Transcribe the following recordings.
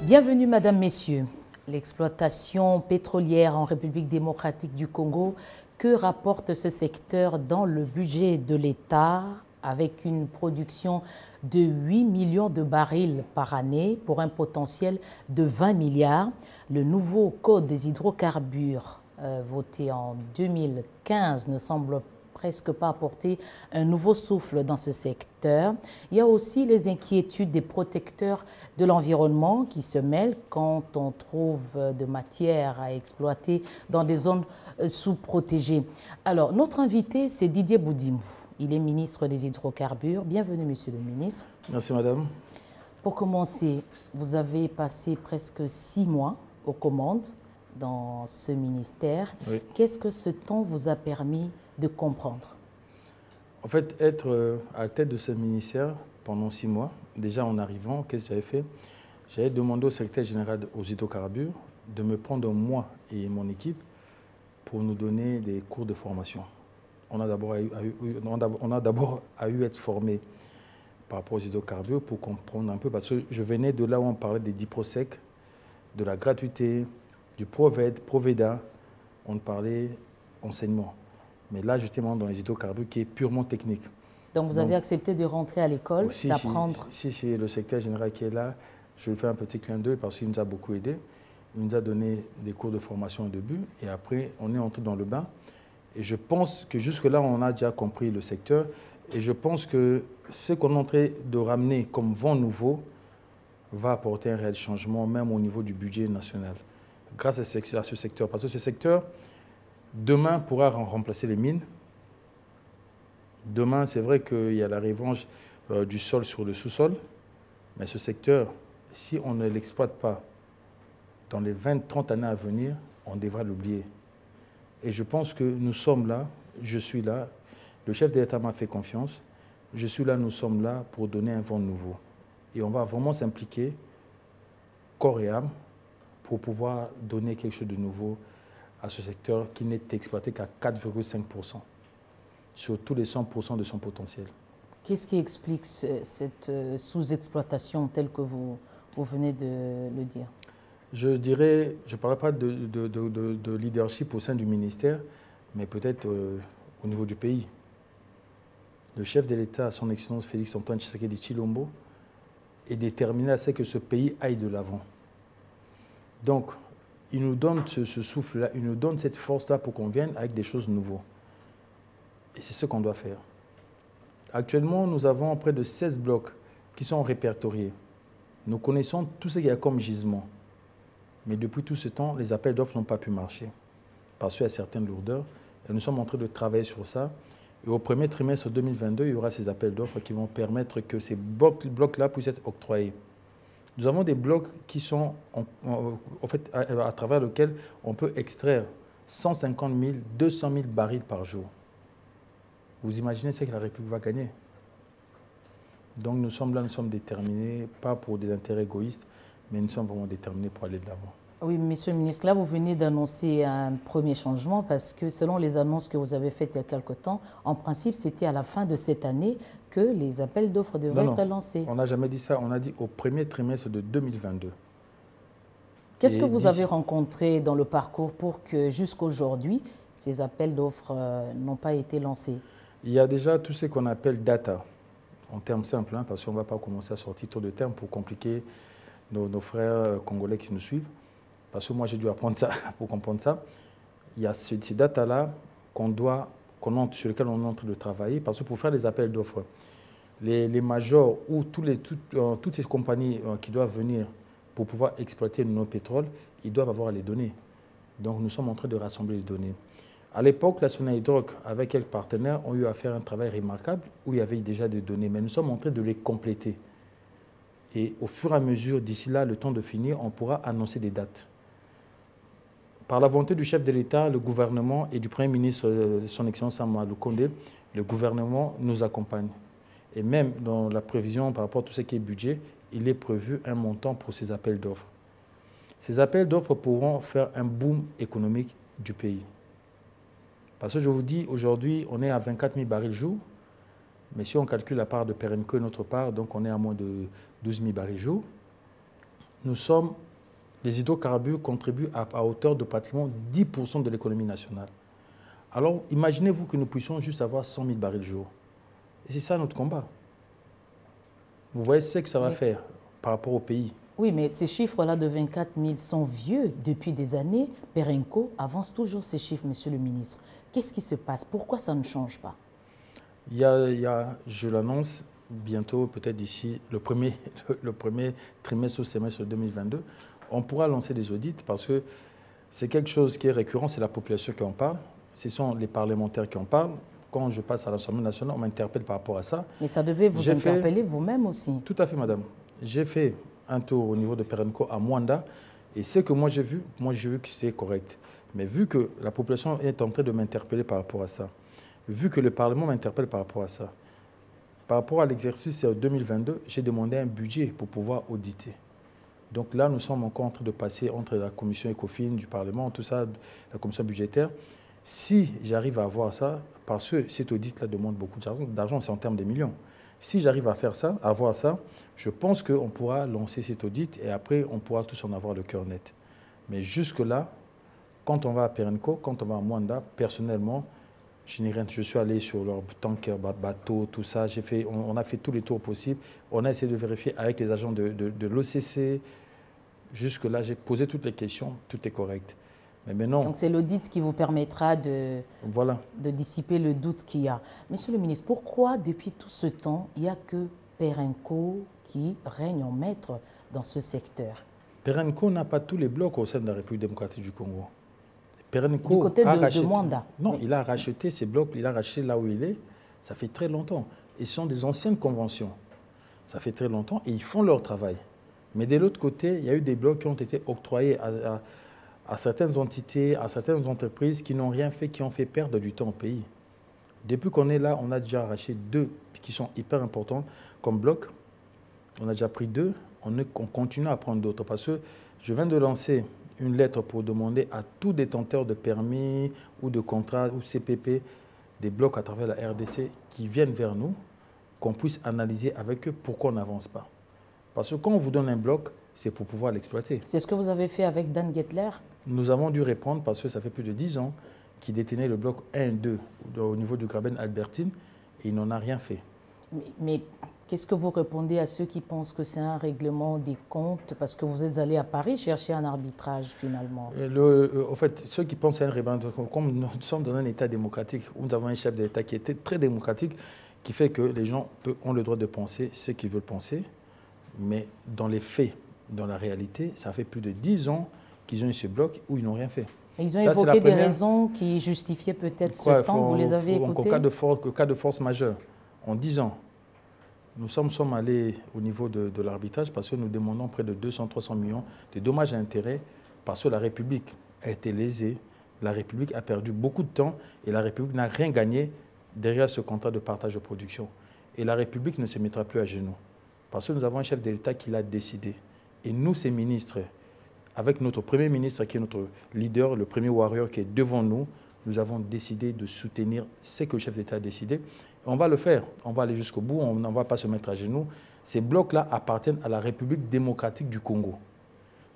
Bienvenue, Madame, Messieurs. L'exploitation pétrolière en République démocratique du Congo, que rapporte ce secteur dans le budget de l'État avec une production de 8 millions de barils par année pour un potentiel de 20 milliards. Le nouveau Code des hydrocarbures voté en 2015 ne semble presque pas apporter un nouveau souffle dans ce secteur. Il y a aussi les inquiétudes des protecteurs de l'environnement qui se mêlent quand on trouve de matière à exploiter dans des zones sous-protégées. Alors, notre invité, c'est Didier Boudimou. Il est ministre des Hydrocarbures. Bienvenue, monsieur le ministre. Merci, madame. Pour commencer, vous avez passé presque 6 mois aux commandes dans ce ministère. Oui. Qu'est-ce que ce temps vous a permis de comprendre? En fait, être à la tête de ce ministère pendant 6 mois, déjà en arrivant, qu'est-ce que j'avais fait? J'avais demandé au secrétaire général aux hydrocarbures de me prendre moi et mon équipe pour nous donner des cours de formation. On a d'abord eu être formés par rapport aux hydrocarbures pour comprendre un peu, parce que je venais de là où on parlait des DIPROSEC, de la gratuité, du Proveda, on parlait enseignement. Mais là, j'étais dans les hydrocarbures qui est purement technique. Donc, vous avez accepté de rentrer à l'école, d'apprendre? Si, le secrétaire général qui est là, je lui fais un petit clin d'œil parce qu'il nous a beaucoup aidé. Il nous a donné des cours de formation au début et après, on est entré dans le bain. Et je pense que jusque-là, on a déjà compris le secteur. Et je pense que ce qu'on est en train de ramener comme vent nouveau va apporter un réel changement, même au niveau du budget national, grâce à ce secteur. Parce que ce secteur, demain, pourra remplacer les mines. Demain, c'est vrai qu'il y a la revanche du sol sur le sous-sol. Mais ce secteur, si on ne l'exploite pas dans les 20-30 années à venir, on devra l'oublier. Et je pense que nous sommes là, je suis là, le chef de l'État m'a fait confiance, je suis là, nous sommes là pour donner un vent nouveau. Et on va vraiment s'impliquer, corps et âme, pour pouvoir donner quelque chose de nouveau à ce secteur qui n'est exploité qu'à 4,5% sur tous les 100% de son potentiel. Qu'est-ce qui explique cette sous-exploitation telle que vous venez de le dire? Je dirais, je ne parlerai pas de leadership au sein du ministère, mais peut-être au niveau du pays. Le chef de l'État, son Excellence Félix-Antoine Tshisekedi Tshilombo, est déterminé à ce que ce pays aille de l'avant. Donc, il nous donne ce souffle-là, il nous donne cette force-là pour qu'on vienne avec des choses nouvelles. Et c'est ce qu'on doit faire. Actuellement, nous avons près de 16 blocs qui sont répertoriés. Nous connaissons tout ce qu'il y a comme gisement. Mais depuis tout ce temps, les appels d'offres n'ont pas pu marcher parce qu'il y a certaines lourdeurs. Et nous sommes en train de travailler sur ça. Et au premier trimestre 2022, il y aura ces appels d'offres qui vont permettre que ces blocs-là puissent être octroyés. Nous avons des blocs qui sont, en fait, à travers lesquels on peut extraire 150 000, 200 000 barils par jour. Vous imaginez ce que la République va gagner? Donc nous sommes là, nous sommes déterminés, pas pour des intérêts égoïstes, mais nous sommes vraiment déterminés pour aller de l'avant. Oui, monsieur le ministre, là, vous venez d'annoncer un premier changement parce que selon les annonces que vous avez faites il y a quelque temps, en principe, c'était à la fin de cette année que les appels d'offres devraient être lancés. On n'a jamais dit ça, on a dit au premier trimestre de 2022. Qu'est-ce que vous avez rencontré dans le parcours pour que jusqu'aujourd'hui, ces appels d'offres n'ont pas été lancés? Il y a déjà tout ce qu'on appelle data, en termes simples, parce qu'on ne va pas commencer à sortir trop de termes pour compliquer nos frères congolais qui nous suivent. Parce que moi, j'ai dû apprendre ça pour comprendre ça. Il y a ces datas-là sur lesquelles on est en train de travailler. Parce que pour faire les appels d'offres, les majors ou toutes ces compagnies qui doivent venir pour pouvoir exploiter nos pétroles, ils doivent avoir les données. Donc, nous sommes en train de rassembler les données. À l'époque, la Sonahydraulique, avec quelques partenaires, ont eu à faire un travail remarquable où il y avait déjà des données. Mais nous sommes en train de les compléter. Et au fur et à mesure, d'ici là, le temps de finir, on pourra annoncer des dates. Par la volonté du chef de l'État, le gouvernement et du Premier ministre, son Excellence Sama Lukonde, le gouvernement nous accompagne. Et même dans la prévision par rapport à tout ce qui est budget, il est prévu un montant pour ces appels d'offres. Ces appels d'offres pourront faire un boom économique du pays. Parce que je vous dis, aujourd'hui, on est à 24 000 barils jour, mais si on calcule la part de Perenco et notre part, donc on est à moins de 12 000 barils jour. les hydrocarbures contribuent à hauteur de pratiquement 10% de l'économie nationale. Alors, imaginez-vous que nous puissions juste avoir 100 000 barils jour. Et c'est ça notre combat. Vous voyez ce que ça va faire par rapport au pays. Oui, mais ces chiffres-là de 24 000 sont vieux depuis des années. Perenco avance toujours ces chiffres, monsieur le ministre. Qu'est-ce qui se passe? Pourquoi ça ne change pas? Je l'annonce, bientôt, peut-être d'ici le premier trimestre ou semestre 2022, on pourra lancer des audits parce que c'est quelque chose qui est récurrent, c'est la population qui en parle, ce sont les parlementaires qui en parlent. Quand je passe à l'Assemblée nationale, on m'interpelle par rapport à ça. Mais ça devait vous interpeller vous-même aussi. Tout à fait, madame. J'ai fait un tour au niveau de Perenco à Mwanda et ce que moi j'ai vu que c'était correct. Mais vu que la population est en train de m'interpeller par rapport à ça, vu que le Parlement m'interpelle par rapport à ça, par rapport à l'exercice 2022, j'ai demandé un budget pour pouvoir auditer. Donc là, nous sommes encore en train de passer entre la commission ECOFIN du Parlement, tout ça, la commission budgétaire. Si j'arrive à avoir ça, parce que cet audit-là demande beaucoup d'argent, c'est en termes de millions. Si j'arrive à faire ça, à avoir ça, je pense qu'on pourra lancer cet audit et après, on pourra tous en avoir le cœur net. Mais jusque-là, quand on va à Perenco, quand on va à Mwanda, personnellement, je n'ai rien. Je suis allé sur leur tanker, bateau, tout ça. On a fait tous les tours possibles. On a essayé de vérifier avec les agents de l'OCC. Jusque-là, j'ai posé toutes les questions. Tout est correct. Mais maintenant, donc c'est l'audit qui vous permettra de dissiper le doute qu'il y a. Monsieur le ministre, pourquoi depuis tout ce temps, il n'y a que Perenco qui règne en maître dans ce secteur? Perenco n'a pas tous les blocs au sein de la République démocratique du Congo. Perenco du côté de Mwanda. Non, oui. Il a racheté ces blocs, il a racheté là où il est. Ça fait très longtemps. Ils sont des anciennes conventions. Ça fait très longtemps et ils font leur travail. Mais de l'autre côté, il y a eu des blocs qui ont été octroyés à certaines entités, à certaines entreprises qui n'ont rien fait, qui ont fait perdre du temps au pays. Depuis qu'on est là, on a déjà arraché 2 qui sont hyper importants comme blocs. On a déjà pris 2. On continue à prendre d'autres parce que je viens de lancer une lettre pour demander à tout détenteur de permis ou de contrat ou CPP des blocs à travers la RDC qui viennent vers nous, qu'on puisse analyser avec eux pourquoi on n'avance pas. Parce que quand on vous donne un bloc, c'est pour pouvoir l'exploiter. C'est ce que vous avez fait avec Dan Gettler? Nous avons dû répondre parce que ça fait plus de 10 ans qu'il détenait le bloc 1 et 2 au niveau du Graben Albertine et il n'en a rien fait. Mais qu'est-ce que vous répondez à ceux qui pensent que c'est un règlement des comptes parce que vous êtes allé à Paris chercher un arbitrage finalement? En fait, ceux qui pensent à un règlement des comptes, comme nous sommes dans un État démocratique, où nous avons un chef d'État qui était très démocratique, qui fait que les gens ont le droit de penser ce qu'ils veulent penser, mais dans les faits, dans la réalité, ça fait plus de 10 ans qu'ils ont eu ce bloc où ils n'ont rien fait. Ils ont évoqué des raisons qui justifiaient peut-être ce temps, vous les avez écoutés? En cas de force majeure, en 10 ans, nous sommes allés au niveau de l'arbitrage parce que nous demandons près de 200-300 millions de dommages à intérêts parce que la République a été lésée, la République a perdu beaucoup de temps et la République n'a rien gagné derrière ce contrat de partage de production. Et la République ne se mettra plus à genoux parce que nous avons un chef de l'État qui l'a décidé. Et nous, ces ministres, avec notre Premier ministre qui est notre leader, le premier warrior qui est devant nous, nous avons décidé de soutenir ce que le chef d'État a décidé. Et on va le faire, on va aller jusqu'au bout, on ne va pas se mettre à genoux. Ces blocs-là appartiennent à la République démocratique du Congo.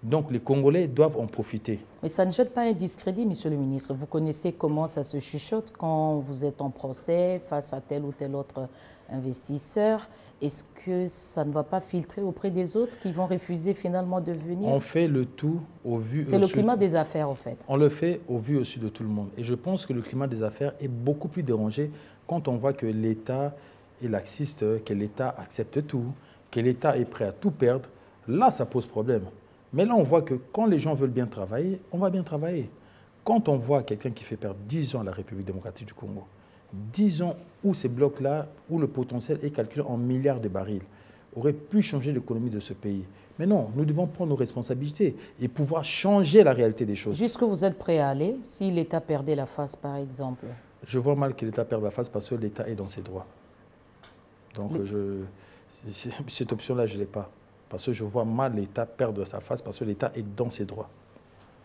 Donc les Congolais doivent en profiter. Mais ça ne jette pas un discrédit, monsieur le ministre. Vous connaissez comment ça se chuchote quand vous êtes en procès face à tel ou tel autre investisseur. Est-ce que ça ne va pas filtrer auprès des autres qui vont refuser finalement de venir? On fait le tout au vu... C'est le climat des affaires, en fait. On le fait au vu aussi de tout le monde. Et je pense que le climat des affaires est beaucoup plus dérangé quand on voit que l'État est laxiste, que l'État accepte tout, que l'État est prêt à tout perdre. Là, ça pose problème. Mais là, on voit que quand les gens veulent bien travailler, on va bien travailler. Quand on voit quelqu'un qui fait perdre 10 ans à la République démocratique du Congo, 10 ans où ces blocs-là, où le potentiel est calculé en milliards de barils, auraient pu changer l'économie de ce pays. Mais non, nous devons prendre nos responsabilités et pouvoir changer la réalité des choses. Jusqu'où vous êtes prêt à aller si l'État perdait la face, par exemple? Je vois mal que l'État perde la face parce que l'État est dans ses droits. Donc, cette option-là, je ne l'ai pas. Parce que je vois mal l'État perdre sa face parce que l'État est dans ses droits.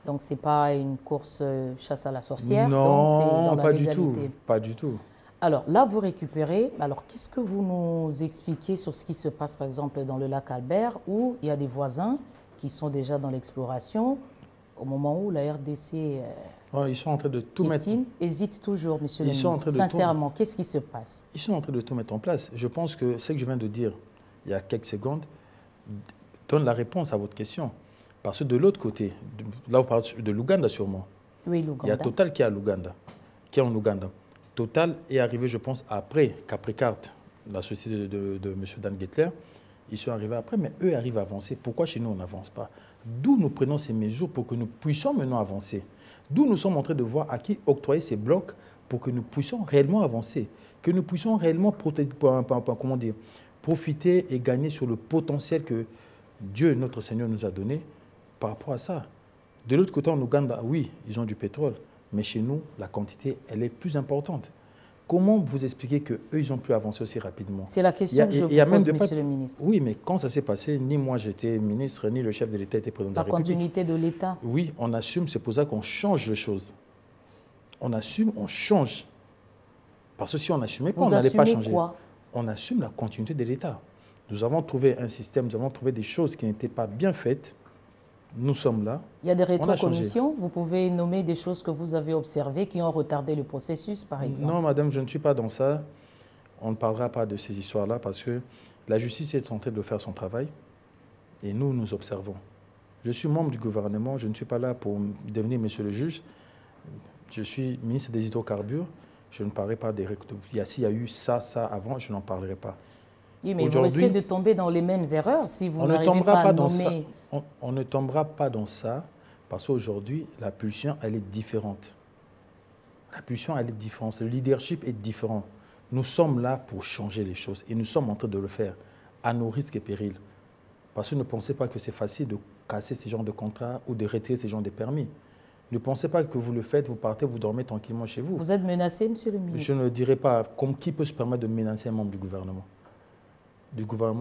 Donc, ce n'est pas une course chasse à la sorcière? Non, pas du tout. Pas du tout. Alors, là, vous récupérez. Alors, qu'est-ce que vous nous expliquez sur ce qui se passe, par exemple, dans le lac Albert, où il y a des voisins qui sont déjà dans l'exploration, au moment où la RDC ils sont en train de tout mettre. Hésite toujours, monsieur le ministre. Sincèrement, qu'est-ce qui se passe? Ils sont en train de tout mettre en place. Je pense que ce que je viens de dire il y a quelques secondes donne la réponse à votre question. Parce que de l'autre côté, là vous parlez de l'Ouganda sûrement. Oui, l'Ouganda. Il y a Total qui est en Ouganda. Total est arrivé, je pense, après Capricard, la société de M. Dan Gettler. Ils sont arrivés après, mais eux arrivent à avancer. Pourquoi chez nous, on n'avance pas? D'où nous prenons ces mesures pour que nous puissions maintenant avancer. D'où nous sommes en train de voir à qui octroyer ces blocs pour que nous puissions réellement avancer, que nous puissions réellement profiter et gagner sur le potentiel que Dieu, notre Seigneur, nous a donné par rapport à ça. De l'autre côté, en Ouganda, oui, ils ont du pétrole, mais chez nous, la quantité, elle est plus importante. Comment vous expliquez qu'eux, ils ont pu avancer aussi rapidement? C'est la question que je vous pose, monsieur le ministre. Oui, mais quand ça s'est passé, ni moi j'étais ministre, ni le chef de l'État était président de la République. La continuité de l'État? Oui, on assume, c'est pour ça qu'on change les choses. On assume, on change. Parce que si on n'assumait pas, on n'allait pas changer. Quoi? On assume la continuité de l'État. Nous avons trouvé un système, nous avons trouvé des choses qui n'étaient pas bien faites. Nous sommes là. Il y a des rétrocommissions. Vous pouvez nommer des choses que vous avez observées qui ont retardé le processus, par exemple? Non, madame, je ne suis pas dans ça. On ne parlera pas de ces histoires-là parce que la justice est en train de faire son travail et nous, nous observons. Je suis membre du gouvernement. Je ne suis pas là pour devenir monsieur le juge. Je suis ministre des hydrocarbures. Je ne parlerai pas des rétrocommissions. S'il y a eu ça avant, je n'en parlerai pas. Oui, mais vous risquez de tomber dans les mêmes erreurs si vous n'arrivez pas à nommer... On ne tombera pas dans ça parce qu'aujourd'hui, la pulsion, elle est différente. La pulsion, elle est différente. Le leadership est différent. Nous sommes là pour changer les choses et nous sommes en train de le faire à nos risques et périls. Parce que ne pensez pas que c'est facile de casser ces genres de contrats ou de retirer ces genres de permis. Ne pensez pas que vous le faites, vous partez, vous dormez tranquillement chez vous. Vous êtes menacé, monsieur le ministre? Je ne dirais pas. Qui peut se permettre de menacer un membre du gouvernement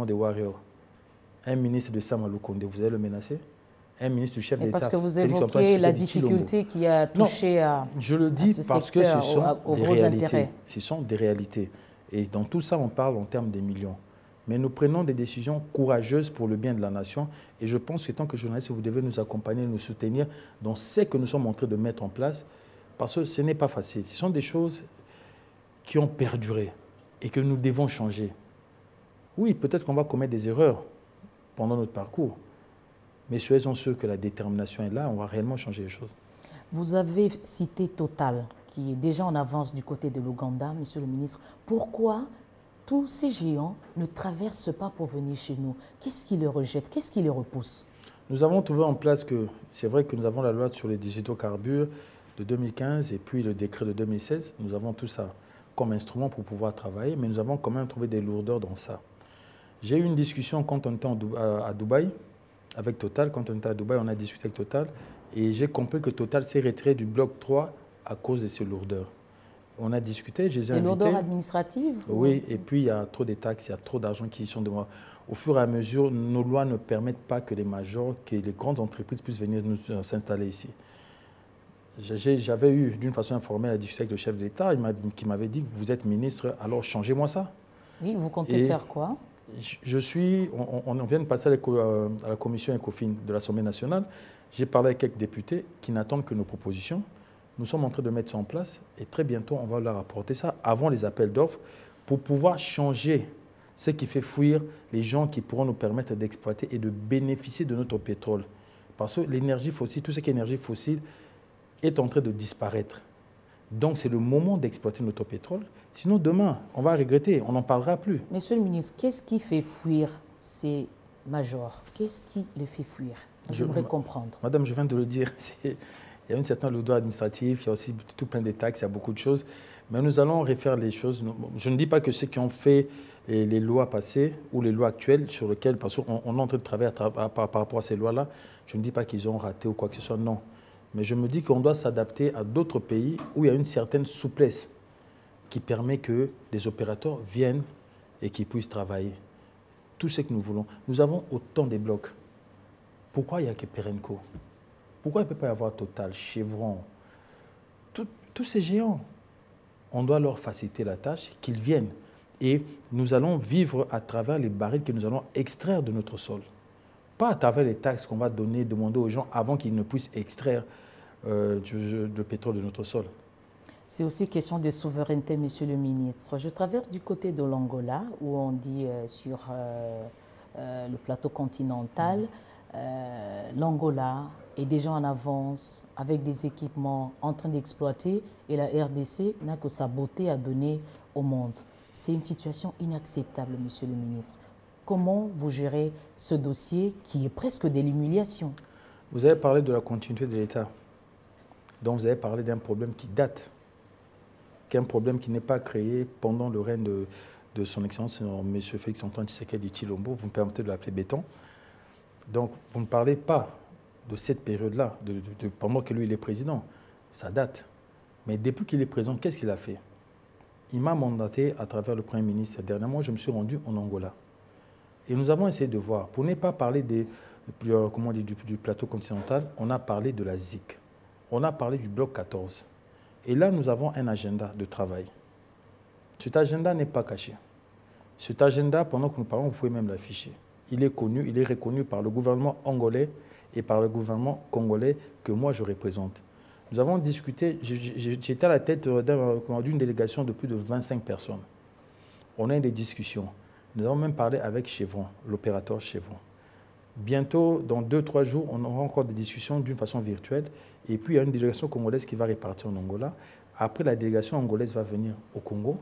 des Warriors? Un ministre de Samalou Kondé, vous allez le menacer? Un ministre du chef d'État? Parce que vous évoquez la difficulté qui a touché à je le dis parce que ce sont des réalités. Intérêts. Ce sont des réalités. Et dans tout ça, on parle en termes de millions. Mais nous prenons des décisions courageuses pour le bien de la nation. Et je pense que tant que journaliste, vous devez nous accompagner, nous soutenir dans ce que nous sommes en train de mettre en place. Parce que ce n'est pas facile. Ce sont des choses qui ont perduré et que nous devons changer. Oui, peut-être qu'on va commettre des erreurs pendant notre parcours. Mais soyons sûrs que la détermination est là, on va réellement changer les choses. Vous avez cité Total, qui est déjà en avance du côté de l'Ouganda, monsieur le ministre. Pourquoi tous ces géants ne traversent pas pour venir chez nous? Qu'est-ce qui les rejette? Qu'est-ce qui les repousse? Nous avons trouvé en place que, c'est vrai que nous avons la loi sur les hydrocarbures de 2015 et puis le décret de 2016. Nous avons tout ça comme instrument pour pouvoir travailler, mais nous avons quand même trouvé des lourdeurs dans ça. J'ai eu une discussion quand on était à Dubaï, avec Total. Quand on était à Dubaï, on a discuté avec Total. Et j'ai compris que Total s'est retiré du bloc 3 à cause de ces lourdeurs. On a discuté, je les ai invités. Les lourdeurs administratives? Oui, et puis il y a trop de taxes, il y a trop d'argent qui sont devant. Au fur et à mesure, nos lois ne permettent pas que les majors, que les grandes entreprises puissent venir s'installer ici. J'avais eu, d'une façon informelle, la discussion avec le chef de l'État, qui m'avait dit, vous êtes ministre, alors changez-moi ça. Oui, vous comptez faire quoi? On vient de passer à la commission ECOFIN de l'Assemblée nationale. J'ai parlé avec quelques députés qui n'attendent que nos propositions. Nous sommes en train de mettre ça en place et très bientôt, on va leur apporter ça avant les appels d'offres pour pouvoir changer ce qui fait fuir les gens qui pourront nous permettre d'exploiter et de bénéficier de notre pétrole. Parce que l'énergie fossile, tout ce qui est énergie fossile, est en train de disparaître. Donc, c'est le moment d'exploiter notre pétrole. Sinon, demain, on va regretter, on n'en parlera plus. Monsieur le ministre, qu'est-ce qui fait fuir ces majors? Qu'est-ce qui les fait fuir? J'aimerais comprendre. Madame, je viens de le dire. Il y a une certaine lourdeur administrative, il y a aussi tout plein de taxes, il y a beaucoup de choses. Mais nous allons refaire les choses. Je ne dis pas que ceux qui ont fait les lois passées ou les lois actuelles sur lesquelles, parce qu'on est en train de travailler par rapport à ces lois-là, je ne dis pas qu'ils ont raté ou quoi que ce soit, non. Mais je me dis qu'on doit s'adapter à d'autres pays où il y a une certaine souplesse qui permet que les opérateurs viennent et qu'ils puissent travailler. Tout ce que nous voulons. Nous avons autant de blocs. Pourquoi il n'y a que Perenco? Pourquoi il ne peut pas y avoir Total, Chevron? Tous ces géants. On doit leur faciliter la tâche, qu'ils viennent. Et nous allons vivre à travers les barils que nous allons extraire de notre sol. Pas à travers les taxes qu'on va demander aux gens avant qu'ils ne puissent extraire le pétrole de notre sol. C'est aussi question de souveraineté, Monsieur le ministre. Je traverse du côté de l'Angola, où on dit sur le plateau continental, l'Angola est déjà en avance avec des équipements en train d'exploiter et la RDC n'a que sa beauté à donner au monde. C'est une situation inacceptable, Monsieur le ministre. Comment vous gérez ce dossier qui est presque de l'humiliation? Vous avez parlé de la continuité de l'État. Donc vous avez parlé d'un problème qui date, qu'un problème qui n'est pas créé pendant le règne de son Excellence, M. Félix-Antoine Tshisekedi Tshilombo. Vous me permettez de l'appeler béton. Donc vous ne parlez pas de cette période-là, pendant que lui il est président. Ça date. Mais depuis qu'il est président, qu'est-ce qu'il a fait? Il m'a mandaté à travers le Premier ministre. Dernièrement, je me suis rendu en Angola. Et nous avons essayé de voir, pour ne pas parler du plateau continental, on a parlé de la ZIC. On a parlé du bloc 14. Et là, nous avons un agenda de travail. Cet agenda n'est pas caché. Cet agenda, pendant que nous parlons, vous pouvez même l'afficher. Il est connu, il est reconnu par le gouvernement angolais et par le gouvernement congolais que moi je représente. Nous avons discuté, j'étais à la tête d'une délégation de plus de 25 personnes. On a eu des discussions. Nous avons même parlé avec Chevron, l'opérateur Chevron. Bientôt, dans 2-3 jours, on aura encore des discussions d'une façon virtuelle. Et puis, il y a une délégation congolaise qui va repartir en Angola. Après, la délégation angolaise va venir au Congo.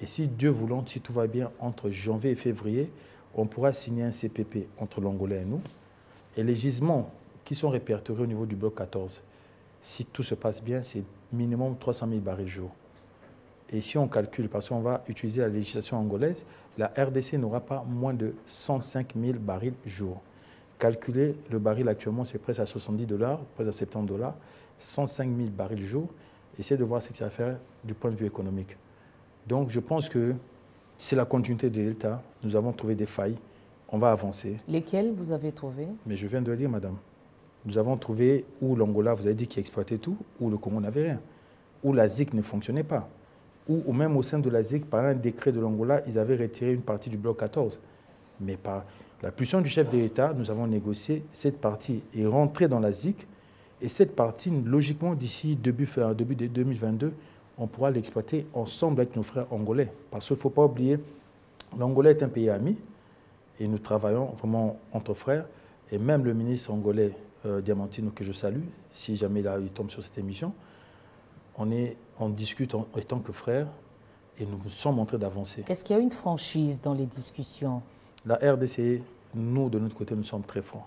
Et si Dieu voulant, si tout va bien, entre janvier et février, on pourra signer un CPP entre l'Angolais et nous. Et les gisements qui sont répertoriés au niveau du bloc 14, si tout se passe bien, c'est minimum 300 000 barils jour. Et si on calcule, parce qu'on va utiliser la législation angolaise, la RDC n'aura pas moins de 105 000 barils jour. Calculer le baril actuellement, c'est presque à $70, presque à $70, 105 000 barils jour. Essayez de voir ce que ça va faire du point de vue économique. Donc je pense que c'est la continuité de l'État. Nous avons trouvé des failles. On va avancer. Lesquelles vous avez trouvé? Mais je viens de le dire, madame. Nous avons trouvé où l'Angola, vous avez dit qu'il exploitait tout, où le Congo n'avait rien, où la ZIC ne fonctionnait pas, ou même au sein de la ZIC, par un décret de l'Angola, ils avaient retiré une partie du bloc 14. Mais par la puissance du chef de l'État, nous avons négocié cette partie est rentrée dans la ZIC. Et cette partie, logiquement, d'ici début 2022, on pourra l'exploiter ensemble avec nos frères angolais. Parce qu'il ne faut pas oublier, l'Angola est un pays ami et nous travaillons vraiment entre frères. Et même le ministre angolais, Diamantino, que je salue, si jamais il tombe sur cette émission, on discute en tant que frères et nous sommes en train d'avancer. Est-ce qu'il y a une franchise dans les discussions? La RDC, nous, de notre côté, nous sommes très francs.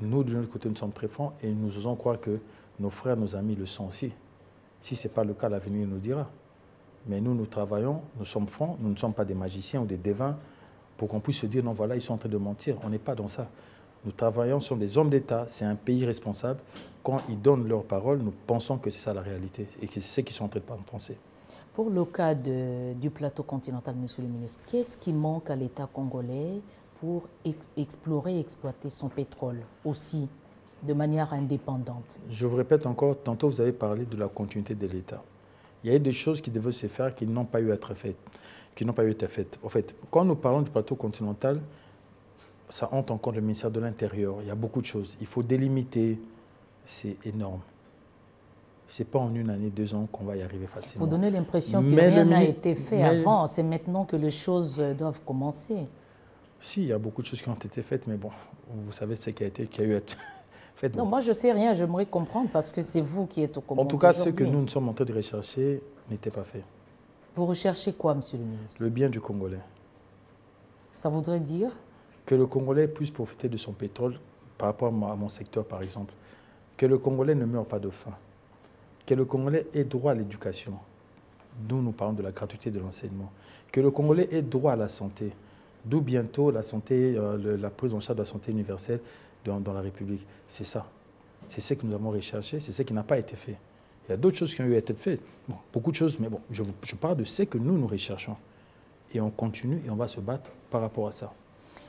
Nous, de notre côté, nous sommes très francs et nous osons croire que nos frères, nos amis le sont aussi. Si ce n'est pas le cas, l'avenir nous dira. Mais nous, nous travaillons, nous sommes francs, nous ne sommes pas des magiciens ou des devins pour qu'on puisse se dire, non, voilà, ils sont en train de mentir. On n'est pas dans ça. Nous travaillons, sur des hommes d'État, c'est un pays responsable. Quand ils donnent leur parole, nous pensons que c'est ça la réalité et que c'est ce qu'ils sont en train de penser. Pour le cas du plateau continental, Monsieur le ministre, qu'est-ce qui manque à l'État congolais pour explorer et exploiter son pétrole aussi de manière indépendante? Je vous répète encore, tantôt vous avez parlé de la continuité de l'État. Il y a eu des choses qui devaient se faire qui n'ont pas eu à être faites. En fait, quand nous parlons du plateau continental, ça entre encore le ministère de l'Intérieur. Il y a beaucoup de choses. Il faut délimiter. C'est énorme. Ce n'est pas en 1 année, 2 ans qu'on va y arriver facilement. Vous donnez l'impression que rien n'a été fait avant. C'est maintenant que les choses doivent commencer. Si, il y a beaucoup de choses qui ont été faites, mais bon, vous savez ce qui a eu à être fait. Non, moi je ne sais rien, j'aimerais comprendre parce que c'est vous qui êtes au commandement. En tout cas, ce que nous sommes en train de rechercher n'était pas fait. Vous recherchez quoi, Monsieur le ministre? Le bien du Congolais. Ça voudrait dire? Que le Congolais puisse profiter de son pétrole par rapport à mon secteur, par exemple. Que le Congolais ne meure pas de faim. Que le Congolais ait droit à l'éducation. Nous parlons de la gratuité de l'enseignement. Que le Congolais ait droit à la santé. D'où bientôt la santé, la prise en charge de la santé universelle dans la République. C'est ça. C'est ce que nous avons recherché, c'est ce qui n'a pas été fait. Il y a d'autres choses qui ont eu à être faites. Bon, beaucoup de choses, mais bon, je parle de ce que nous recherchons. Et on continue et on va se battre par rapport à ça.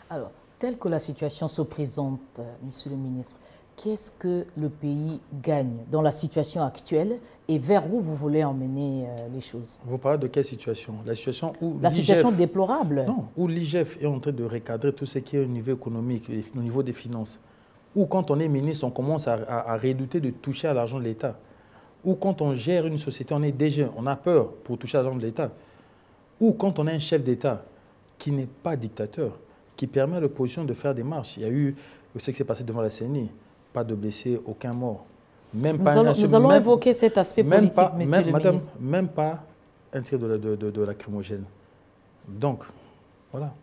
Alors, telle que la situation se présente, Monsieur le ministre, qu'est-ce que le pays gagne dans la situation actuelle et vers où vous voulez emmener les choses? Vous parlez de quelle situation? La situation où la situation déplorable. Non, où l'IGF est en train de recadrer tout ce qui est au niveau économique, au niveau des finances. Ou quand on est ministre, on commence à redouter de toucher à l'argent de l'État. Ou quand on gère une société, on est DG, on a peur pour toucher à l'argent de l'État. Ou quand on a un chef d'État qui n'est pas dictateur, qui permet à l'opposition de faire des marches. Il y a eu ce qui s'est passé devant la CENI, pas de blessés, aucun mort. Même nous allons évoquer cet aspect politique, monsieur le ministre. Même pas un tir de lacrymogène. Donc, voilà.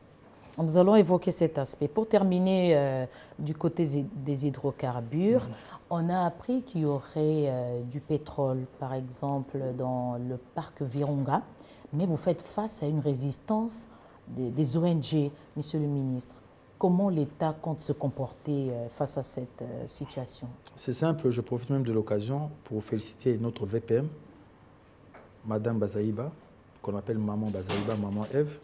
Nous allons évoquer cet aspect. Pour terminer, du côté des hydrocarbures, on a appris qu'il y aurait du pétrole, par exemple, dans le parc Virunga, mais vous faites face à une résistance des ONG, monsieur le ministre. Comment l'État compte se comporter face à cette situation? C'est simple, je profite même de l'occasion pour féliciter notre VPM, Madame Bazaïba, qu'on appelle Maman Bazaïba, Maman Ève,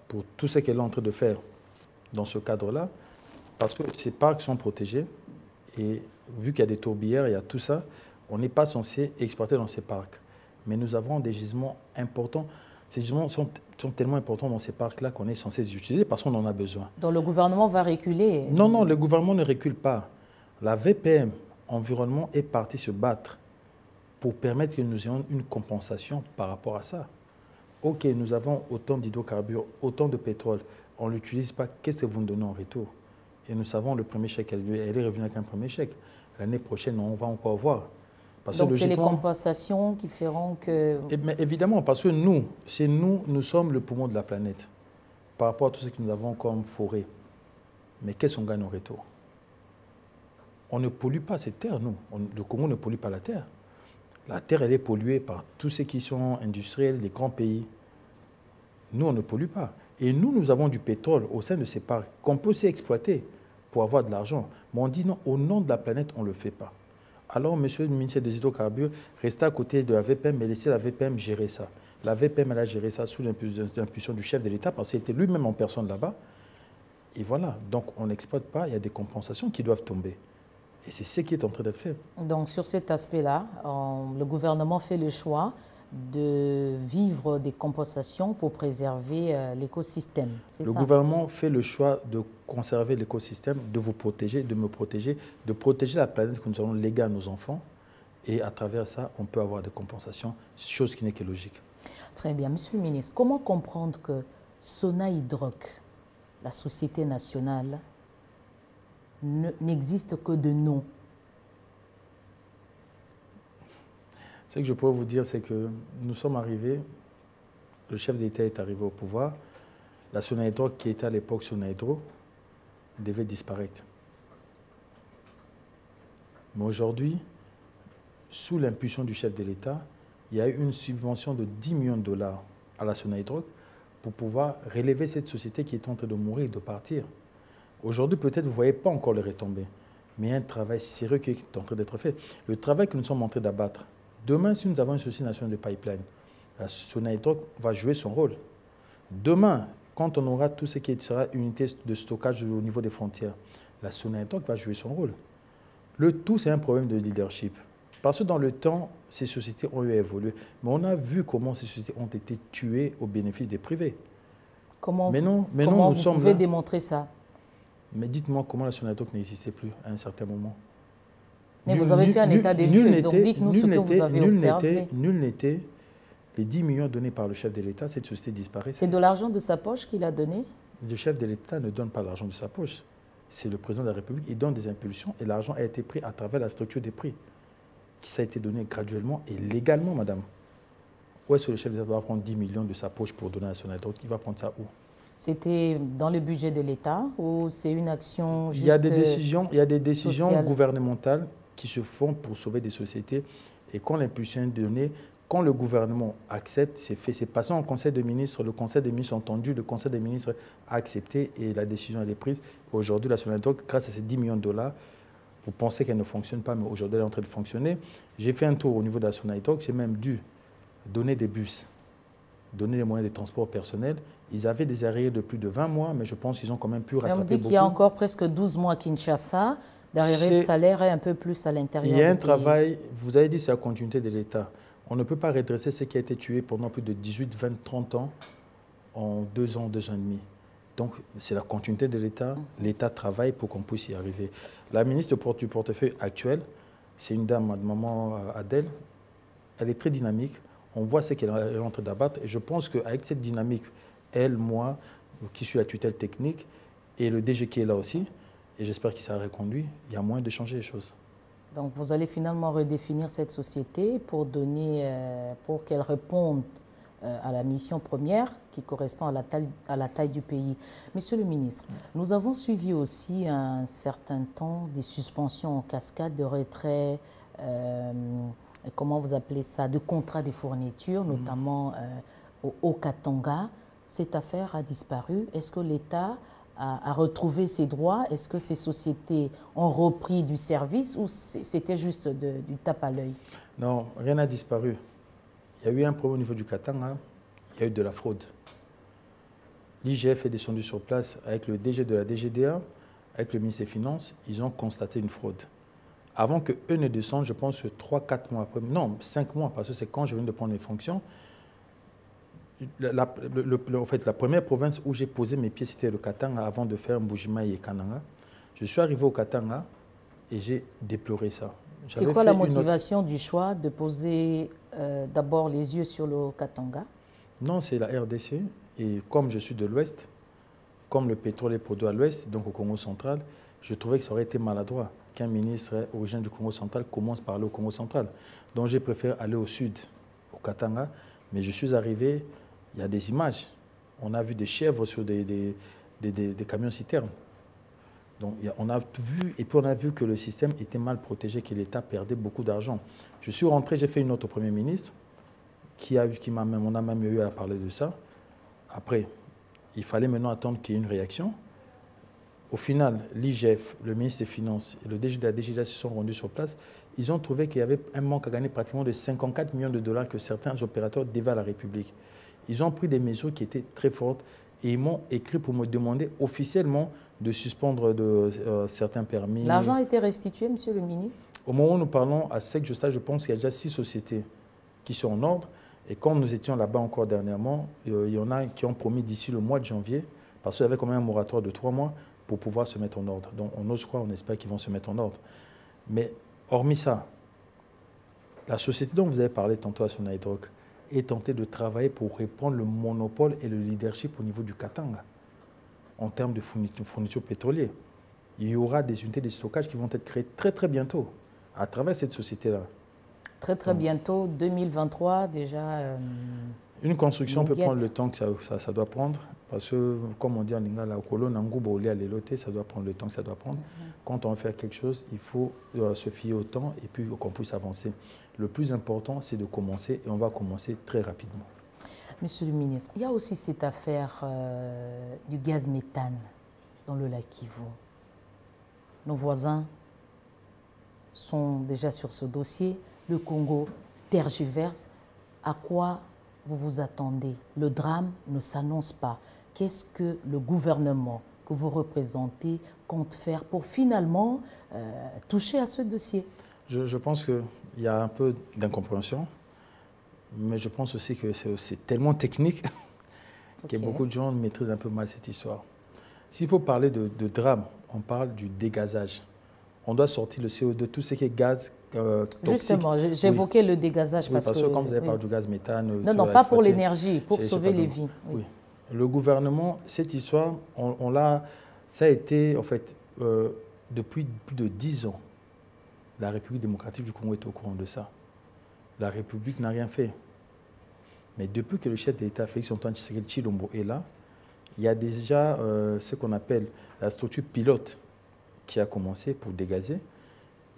pour tout ce qu'elle est en train de faire dans ce cadre-là, parce que ces parcs sont protégés et vu qu'il y a des tourbières, il y a tout ça, on n'est pas censé exploiter dans ces parcs. Mais nous avons des gisements importants. Ces gisements sont tellement importants dans ces parcs-là qu'on est censé les utiliser parce qu'on en a besoin. Donc le gouvernement va reculer? Non, non, le gouvernement ne recule pas. La VPM, Environnement, est partie se battre pour permettre que nous ayons une compensation par rapport à ça. Ok, nous avons autant d'hydrocarbures, autant de pétrole, on ne l'utilise pas, qu'est-ce que vous nous donnez en retour? Et nous savons le premier chèque, elle est revenue avec un premier chèque. L'année prochaine, on va encore voir. Parce donc c'est les compensations qui feront que... Mais évidemment, parce que nous sommes le poumon de la planète par rapport à tout ce que nous avons comme forêt. Mais qu'est-ce qu'on gagne en retour? On ne pollue pas cette terre, nous. Le Congo ne pollue pas la terre. La terre, elle est polluée par tous ceux qui sont industriels, les grands pays. Nous, on ne pollue pas. Et nous avons du pétrole au sein de ces parcs qu'on peut aussi exploiter pour avoir de l'argent. Mais on dit non, au nom de la planète, on ne le fait pas. Alors, monsieur le ministre des Hydrocarbures, restez à côté de la VPM, mais laissez la VPM gérer ça. La VPM, elle a géré ça sous l'impulsion du chef de l'État parce qu'il était lui-même en personne là-bas. Et voilà, donc on n'exploite pas, il y a des compensations qui doivent tomber. Et c'est ce qui est en train d'être fait. Donc sur cet aspect-là, le gouvernement fait le choix de vivre des compensations pour préserver l'écosystème. Le gouvernement fait le choix de conserver l'écosystème, de vous protéger, de me protéger, de protéger la planète que nous allons léguer à nos enfants. Et à travers ça, on peut avoir des compensations, chose qui n'est que logique. Très bien. Monsieur le ministre, comment comprendre que Sonahydrac, la société nationale, n'existe que de nom? Ce que je pourrais vous dire, c'est que nous sommes arrivés, le chef d'État est arrivé au pouvoir, la Sonahydrac, qui était à l'époque Sonahydro, devait disparaître. Mais aujourd'hui, sous l'impulsion du chef de l'État, il y a eu une subvention de 10 millions de dollars à la Sonahydrac pour pouvoir relever cette société qui est en train de mourir et de partir. Aujourd'hui, peut-être vous ne voyez pas encore les retombées, mais il y a un travail sérieux qui est en train d'être fait. Le travail que nous sommes en train d'abattre, demain, si nous avons une société nationale de pipeline, la Sonahydrac va jouer son rôle. Demain, quand on aura tout ce qui sera unité de stockage au niveau des frontières, la Sonahydrac va jouer son rôle. Le tout, c'est un problème de leadership. Parce que dans le temps, ces sociétés ont eu à évoluer. Mais on a vu comment ces sociétés ont été tuées au bénéfice des privés. Comment vous pouvez démontrer ça? Mais dites-moi comment la Sonahydrac n'existait plus à un certain moment. Mais vous avez fait un état des lieux, donc dites-nous ce que vous avez observé. Nul n'était les 10 millions donnés par le chef de l'État, cette société disparaît. C'est de l'argent de sa poche qu'il a donné? Le chef de l'État ne donne pas l'argent de sa poche. C'est le président de la République, il donne des impulsions et l'argent a été pris à travers la structure des prix, qui ça a été donné graduellement et légalement, madame. Où est-ce que le chef de l'État va prendre 10 millions de sa poche pour donner à son Sonahydrac? Il va prendre ça où? C'était dans le budget de l'État ou c'est une action juste Il y a des décisions sociale gouvernementales qui se font pour sauver des sociétés. Et quand l'impulsion est donnée, quand le gouvernement accepte, c'est fait. C'est passé en Conseil des ministres, le Conseil des ministres a entendu, le Conseil des ministres a accepté et la décision a été prise. Aujourd'hui, la Sonahydrac, grâce à ces 10 millions de dollars, vous pensez qu'elle ne fonctionne pas, mais aujourd'hui, elle est en train de fonctionner. J'ai fait un tour au niveau de la Sonahydrac, j'ai même dû donner des bus, donner les moyens de transport personnel. Ils avaient des arrêts de plus de 20 mois, mais je pense qu'ils ont quand même pu rattraper beaucoup. On dit qu'il y a encore presque 12 mois à Kinshasa. Derrière le salaire et un peu plus à l'intérieur. Il y a un travail, vous avez dit c'est la continuité de l'État. On ne peut pas redresser ce qui a été tué pendant plus de 18, 20, 30 ans en 2 ans, 2 ans et demi. Donc, c'est la continuité de l'État. L'État travaille pour qu'on puisse y arriver. La ministre du portefeuille actuelle, c'est une dame, maman Adèle. Elle est très dynamique. On voit ce qu'elle est en train d'abattre. Et je pense qu'avec cette dynamique, elle, moi, qui suis la tutelle technique, et le DG qui est là aussi, et j'espère qu'il sera reconduit, il y a moyen de changer les choses. Donc, vous allez finalement redéfinir cette société pour qu'elle réponde à la mission première qui correspond à la taille du pays. Monsieur le ministre, nous avons suivi aussi un certain temps des suspensions en cascade de retrait, comment vous appelez ça, de contrats de fourniture, notamment au Katanga. Cette affaire a disparu. Est-ce que l'État a retrouvé ses droits? Est-ce que ces sociétés ont repris du service ou c'était juste du tape à l'œil? Non, rien n'a disparu. Il y a eu un problème au niveau du Katanga, il y a eu de la fraude. L'IGF est descendu sur place avec le DG de la DGDA, avec le ministre des Finances, ils ont constaté une fraude. Avant qu'eux ne descendent, je pense que 3-4 mois après, non, 5 mois, parce que c'est quand je viens de prendre les fonctions, en fait, la première province où j'ai posé mes pieds, c'était le Katanga avant de faire Mbujimayi et Kananga. Je suis arrivé au Katanga et j'ai déploré ça. C'est quoi la motivation du choix de poser d'abord les yeux sur le Katanga? Non, c'est la RDC. Et comme je suis de l'Ouest, comme le pétrole est produit à l'Ouest, donc au Congo central, je trouvais que ça aurait été maladroit qu'un ministre originaire du Congo central commence par aller au Congo central. Donc j'ai préféré aller au sud, au Katanga. Mais je suis arrivé, il y a des images. On a vu des chèvres sur des camions citernes. Donc on a tout vu, et puis on a vu que le système était mal protégé, que l'État perdait beaucoup d'argent. Je suis rentré, j'ai fait une note au Premier ministre, on a même eu à parler de ça. Après, il fallait maintenant attendre qu'il y ait une réaction. Au final, l'IGF, le ministre des Finances et le DG de la DGDA se sont rendus sur place. Ils ont trouvé qu'il y avait un manque à gagner pratiquement de 54 millions de dollars que certains opérateurs devaient à la République. Ils ont pris des mesures qui étaient très fortes et ils m'ont écrit pour me demander officiellement de suspendre certains permis. L'argent a été restitué, monsieur le ministre? Au moment où nous parlons, à SEC Justa, je pense qu'il y a déjà 6 sociétés qui sont en ordre. Et comme nous étions là-bas encore dernièrement, il y en a qui ont promis d'ici le mois de janvier, parce qu'il y avait quand même un moratoire de 3 mois, pour pouvoir se mettre en ordre. Donc on ose croire, on espère qu'ils vont se mettre en ordre. Mais hormis ça, la société dont vous avez parlé tantôt à Sonaïdroc est tentée de travailler pour reprendre le monopole et le leadership au niveau du Katanga, en termes de fourniture pétrolière. Il y aura des unités de stockage qui vont être créées très très bientôt à travers cette société-là. Très très bientôt, 2023 déjà. Une construction peut prendre le temps que ça doit prendre, parce que, comme on dit en lingala, ça doit prendre le temps que ça doit prendre. Quand on veut faire quelque chose, il faut se fier au temps et puis qu'on puisse avancer. Le plus important, c'est de commencer et on va commencer très rapidement. Monsieur le ministre, il y a aussi cette affaire du gaz méthane dans le lac Kivu. Nos voisins sont déjà sur ce dossier. Le Congo tergiverse. À quoi vous vous attendez? Le drame ne s'annonce pas. Qu'est-ce que le gouvernement que vous représentez compte faire pour finalement toucher à ce dossier? Je pense qu'il y a un peu d'incompréhension, mais je pense aussi que c'est tellement technique que beaucoup de gens maîtrisent un peu mal cette histoire. S'il faut parler de drame, on parle du dégazage. On doit sortir le CO2, tout ce qui est gaz toxique. Justement, j'évoquais le dégazage. Oui, parce que comme vous avez parlé du gaz méthane... Non, pas pour l'énergie, pour sauver les vies. Oui. Le gouvernement, cette histoire, ça a été, en fait, depuis plus de 10 ans, la République démocratique du Congo est au courant de ça. La République n'a rien fait. Mais depuis que le chef de l'État, Félix-Antoine Tshisekedi Tshilombo, est là, il y a déjà ce qu'on appelle la structure pilote qui a commencé pour dégazer.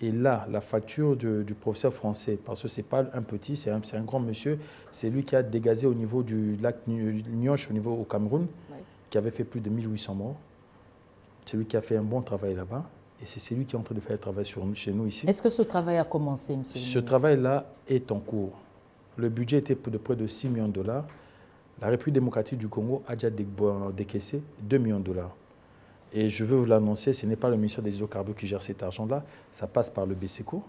Et là, la facture du professeur français, parce que ce n'est pas un petit, c'est un grand monsieur, c'est lui qui a dégazé au niveau du lac Nyosh, au Cameroun, qui avait fait plus de 1800 morts. C'est lui qui a fait un bon travail là-bas. Et c'est lui qui est en train de faire le travail chez nous ici. Est-ce que ce travail a commencé, monsieur le ministre? Ce travail-là est en cours. Le budget était de près de 6 millions de dollars. La République démocratique du Congo a déjà décaissé 2 millions de dollars. Et je veux vous l'annoncer, ce n'est pas le ministère des hydrocarbures qui gère cet argent-là, ça passe par le BCECO.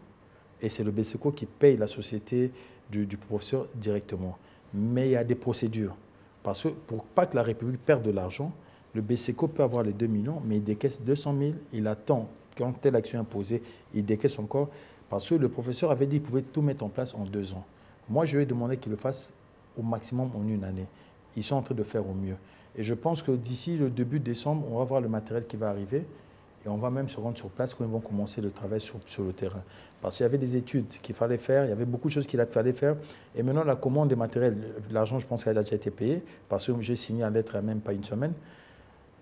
Et c'est le BCECO qui paye la société du professeur directement. Mais il y a des procédures. Parce que pour pas que la République perde de l'argent, le BCECO peut avoir les 2 millions, mais il décaisse 200 000, il attend. Quand telle action est posée, il décaisse encore. Parce que le professeur avait dit qu'il pouvait tout mettre en place en 2 ans. Moi, je lui ai demandé qu'il le fasse au maximum en 1 année. Ils sont en train de faire au mieux. Et je pense que d'ici le début décembre, on va voir le matériel qui va arriver. Et on va même se rendre sur place quand ils vont commencer le travail sur le terrain. Parce qu'il y avait des études qu'il fallait faire, il y avait beaucoup de choses qu'il fallait faire. Et maintenant, la commande des matériels, l'argent, je pense qu'elle a déjà été payée, parce que j'ai signé la lettre il n'y a même pas 1 semaine.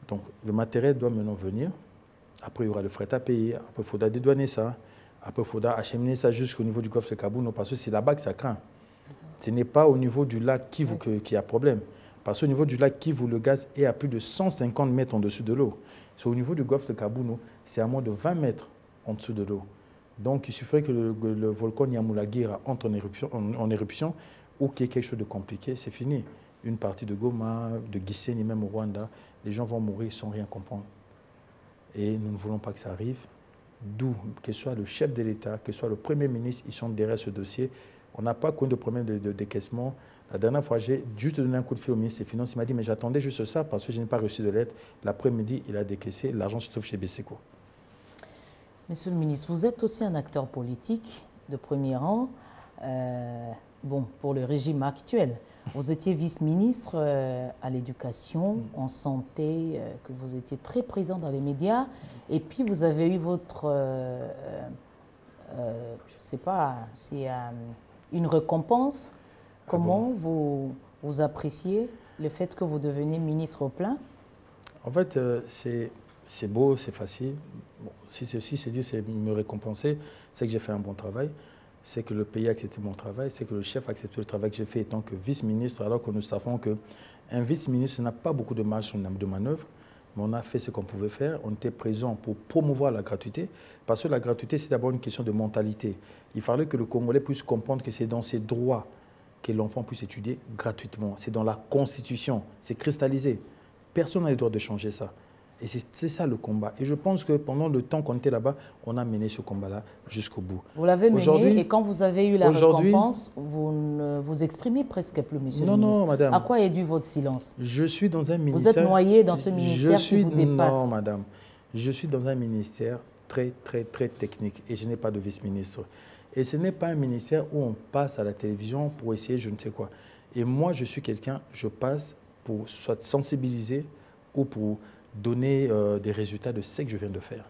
Donc, le matériel doit maintenant venir. Après, il y aura le fret à payer. Après, il faudra dédouaner ça. Après, il faudra acheminer ça jusqu'au niveau du golfe de Kabouno, parce que c'est là-bas que ça craint. Ce n'est pas au niveau du lac Kivu qu'il y a problème. Parce qu'au niveau du lac Kivu, le gaz est à plus de 150 mètres en dessous de l'eau. C'est au niveau du golfe de Kabouno, c'est à moins de 20 mètres en dessous de l'eau. Donc, il suffirait que le volcan Nyamulagira entre en éruption ou qu'il y ait quelque chose de compliqué, c'est fini. Une partie de Goma, de Gisenyi, même au Rwanda, les gens vont mourir sans rien comprendre. Et nous ne voulons pas que ça arrive. D'où, que ce soit le chef de l'État, que ce soit le Premier ministre, ils sont derrière ce dossier. On n'a pas connu de problème de décaissement. La dernière fois, j'ai juste donné un coup de fil au ministre des Finances. Il m'a dit, mais j'attendais juste ça parce que je n'ai pas reçu de lettre. L'après-midi, il a décaissé. L'argent se trouve chez BCECO. Monsieur le ministre, vous êtes aussi un acteur politique de premier rang, bon, pour le régime actuel. Vous étiez vice-ministre à l'éducation, en santé, que vous étiez très présent dans les médias. Et puis, vous avez eu votre, je ne sais pas, c'est une récompense. Comment vous appréciez le fait que vous deveniez ministre au plein? En fait, c'est beau, c'est facile. Bon, si c'est dit, c'est me récompenser, c'est que j'ai fait un bon travail, c'est que le pays a accepté mon travail, c'est que le chef a accepté le travail que j'ai fait en tant que vice-ministre, alors que nous savons qu'un vice-ministre n'a pas beaucoup de marge de manœuvre, mais on a fait ce qu'on pouvait faire. On était présent pour promouvoir la gratuité, parce que la gratuité, c'est d'abord une question de mentalité. Il fallait que le Congolais puisse comprendre que c'est dans ses droits que l'enfant puisse étudier gratuitement. C'est dans la Constitution, c'est cristallisé. Personne n'a le droit de changer ça. Et c'est ça le combat. Et je pense que pendant le temps qu'on était là-bas, on a mené ce combat-là jusqu'au bout. Vous l'avez mené et quand vous avez eu la récompense, vous ne vous exprimez presque plus, monsieur le ministre. Non, madame. À quoi est dû votre silence? Je suis dans un ministère... Vous êtes noyé dans ce ministère qui vous dépasse. Non, madame. Je suis dans un ministère très, très, très technique et je n'ai pas de vice-ministre. Et ce n'est pas un ministère où on passe à la télévision pour essayer je ne sais quoi. Et moi, je suis quelqu'un, je passe pour soit sensibiliser ou pour donner des résultats de ce que je viens de faire.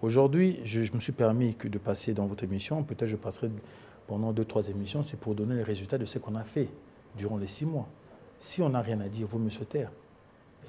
Aujourd'hui, je me suis permis de passer dans votre émission, peut-être je passerai pendant 2-3 émissions, c'est pour donner les résultats de ce qu'on a fait durant les 6 mois. Si on n'a rien à dire, il vaut mieux se taire.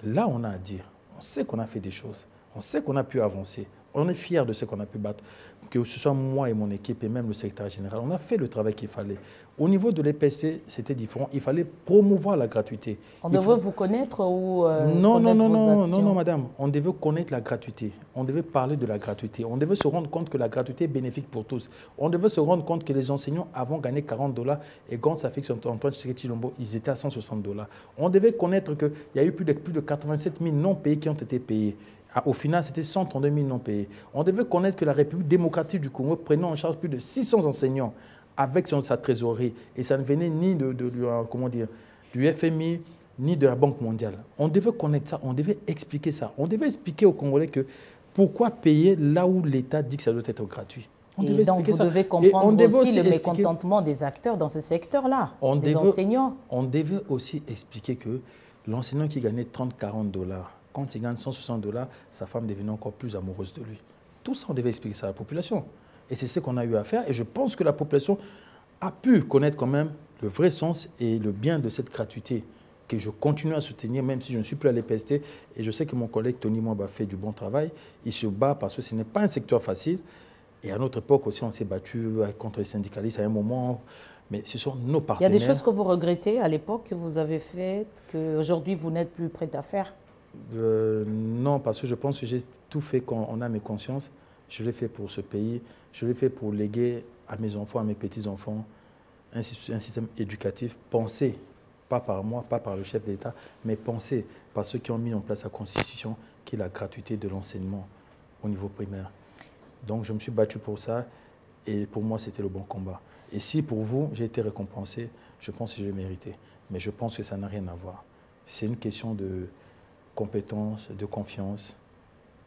Là, on a à dire. On sait qu'on a fait des choses, on sait qu'on a pu avancer, on est fiers de ce qu'on a pu battre. Que ce soit moi et mon équipe et même le secrétaire général, on a fait le travail qu'il fallait. Au niveau de l'EPC, c'était différent. Il fallait promouvoir la gratuité. On devait vous connaître ou non, non, madame. On devait connaître la gratuité. On devait parler de la gratuité. On devait se rendre compte que la gratuité est bénéfique pour tous. On devait se rendre compte que les enseignants avant gagnaient $40 et quand ça fait que Antoine Tshisekedi Tshilombo, ils étaient à $160. On devait connaître qu'il y a eu plus de 87 000 non payés qui ont été payés. Au final, c'était 132 000 non payés. On devait connaître que la République démocratique du Congo prenait en charge plus de 600 enseignants avec sa trésorerie. Et ça ne venait ni du FMI, ni de la Banque mondiale. On devait connaître ça, on devait expliquer ça. On devait expliquer aux Congolais que pourquoi payer là où l'État dit que ça doit être gratuit. On devait donc vous devez comprendre aussi le mécontentement des acteurs dans ce secteur-là, des enseignants. On devait aussi expliquer que l'enseignant qui gagnait 30-40 $, quand il gagne $160, sa femme devenait encore plus amoureuse de lui. Tout ça, on devait expliquer ça à la population. Et c'est ce qu'on a eu à faire. Et je pense que la population a pu connaître quand même le vrai sens et le bien de cette gratuité que je continue à soutenir, même si je ne suis plus à l'EPST. Et je sais que mon collègue Tony Mwamba fait du bon travail. Il se bat parce que ce n'est pas un secteur facile. Et à notre époque aussi, on s'est battu contre les syndicalistes à un moment. Mais ce sont nos partenaires. Il y a des choses que vous regrettez à l'époque que vous avez faites, qu'aujourd'hui vous n'êtes plus prêt à faire? Non, parce que je pense que j'ai tout fait quand on a mes consciences. Je l'ai fait pour ce pays. Je l'ai fait pour léguer à mes enfants, à mes petits-enfants, un système éducatif pensé pas par moi, pas par le chef d'État, mais pensée par ceux qui ont mis en place la Constitution, qui est la gratuité de l'enseignement au niveau primaire. Donc je me suis battu pour ça et pour moi c'était le bon combat. Et si pour vous j'ai été récompensé, je pense que je l'ai mérité. Mais je pense que ça n'a rien à voir. C'est une question de compétence, de confiance.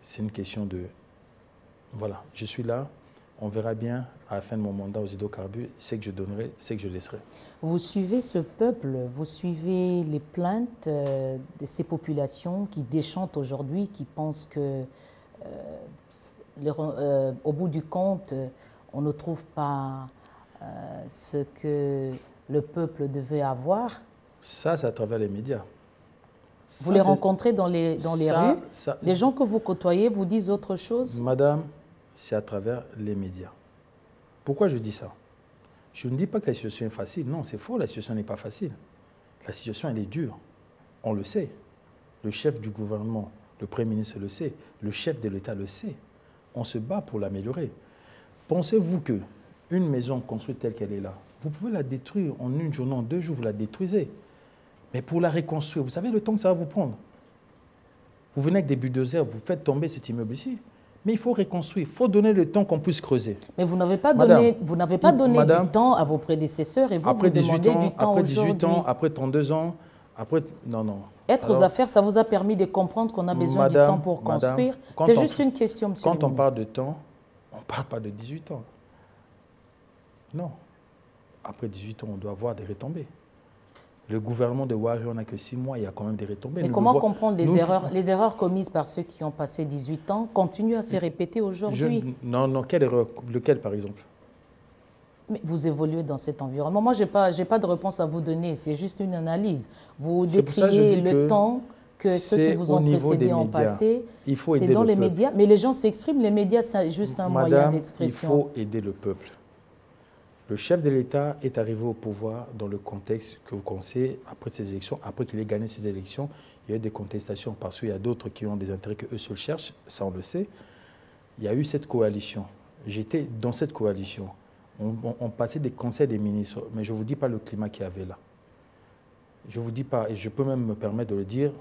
C'est une question de... Voilà, je suis là. On verra bien à la fin de mon mandat aux hydrocarbures, c'est que je donnerai, c'est que je laisserai. Vous suivez ce peuple, vous suivez les plaintes de ces populations qui déchantent aujourd'hui, qui pensent que, au bout du compte, on ne trouve pas ce que le peuple devait avoir. Ça, c'est à travers les médias. Vous les rencontrez dans les rues? Les gens que vous côtoyez vous disent autre chose? Madame, c'est à travers les médias. Pourquoi je dis ça? Je ne dis pas que la situation est facile. Non, c'est faux, la situation n'est pas facile. La situation, elle est dure. On le sait. Le chef du gouvernement, le Premier ministre le sait. Le chef de l'État le sait. On se bat pour l'améliorer. Pensez-vous qu'une maison construite telle qu'elle est là, vous pouvez la détruire en une journée, en 2 jours, vous la détruisez. Mais pour la reconstruire, vous savez le temps que ça va vous prendre. Vous venez avec des bulldozers, vous faites tomber cet immeuble ici. Mais il faut reconstruire, il faut donner le temps qu'on puisse creuser. Mais vous n'avez pas donné, du temps à vos prédécesseurs et vous, après vous demandez du temps après aujourd'hui. 18 ans, après 32 ans, après... Non, non. Être aux affaires, ça vous a permis de comprendre qu'on a besoin du temps pour construire. C'est juste une question, monsieur le ministre. Quand on parle de temps, on ne parle pas de 18 ans. Non. Après 18 ans, on doit avoir des retombées. Le gouvernement de Ouattara, on n'a que 6 mois, il y a quand même des retombées. Mais comment comprendre les erreurs commises par ceux qui ont passé 18 ans continuent à se répéter aujourd'hui? Non, non, quelle erreur? Lequel, par exemple? Mais vous évoluez dans cet environnement. Moi, je n'ai pas de réponse à vous donner, c'est juste une analyse. Vous décriez le temps que ceux qui vous ont précédés ont passé. C'est dans les médias. Mais les gens s'expriment, les médias, c'est juste un moyen d'expression. Il faut aider le peuple. Le chef de l'État est arrivé au pouvoir dans le contexte que vous connaissez après ces élections. Après qu'il ait gagné ces élections, il y a eu des contestations parce qu'il y a d'autres qui ont des intérêts qu'eux seuls cherchent, ça on le sait. Il y a eu cette coalition. J'étais dans cette coalition. On passait des conseils des ministres, mais je ne vous dis pas le climat qu'il y avait là. Je ne vous dis pas, et je peux même me permettre de le dire,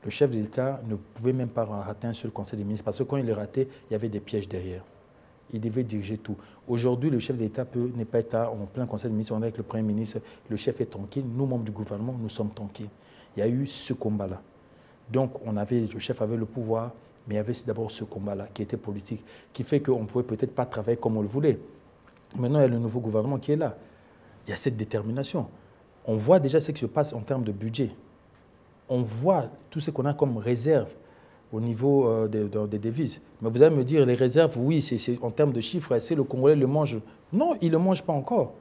le chef de l'État ne pouvait même pas rater un seul conseil des ministres parce que quand il le ratait, il y avait des pièges derrière. Il devait diriger tout. Aujourd'hui, le chef d'État n'est pas en plein conseil des ministres. On est avec le Premier ministre, le chef est tranquille. Nous, membres du gouvernement, nous sommes tranquilles. Il y a eu ce combat-là. Donc, le chef avait le pouvoir, mais il y avait d'abord ce combat-là qui était politique, qui fait qu'on ne pouvait peut-être pas travailler comme on le voulait. Maintenant, il y a le nouveau gouvernement qui est là. Il y a cette détermination. On voit déjà ce qui se passe en termes de budget. On voit tout ce qu'on a comme réserve au niveau des devises. Mais vous allez me dire, les réserves, oui, c'est en termes de chiffres, est-ce que le Congolais le mange? Non, il ne le mange pas encore.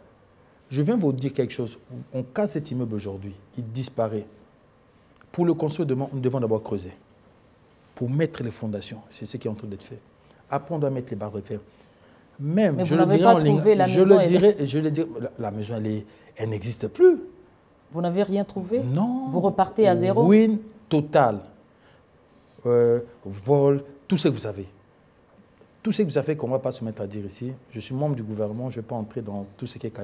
Je viens vous dire quelque chose. On casse cet immeuble aujourd'hui, il disparaît. Pour le construire demain, nous devons d'abord creuser. Pour mettre les fondations, c'est ce qui est en train d'être fait. Après, on doit mettre les barres de fer. Même, mais je le dirais en ligne, la maison, elle n'existe plus. Vous n'avez rien trouvé? Non. Vous repartez à zéro? Ruine totale. Vol, tout ce que vous savez. Tout ce que vous savez qu'on ne va pas se mettre à dire ici. Je suis membre du gouvernement, je ne vais pas entrer dans tout ce qui est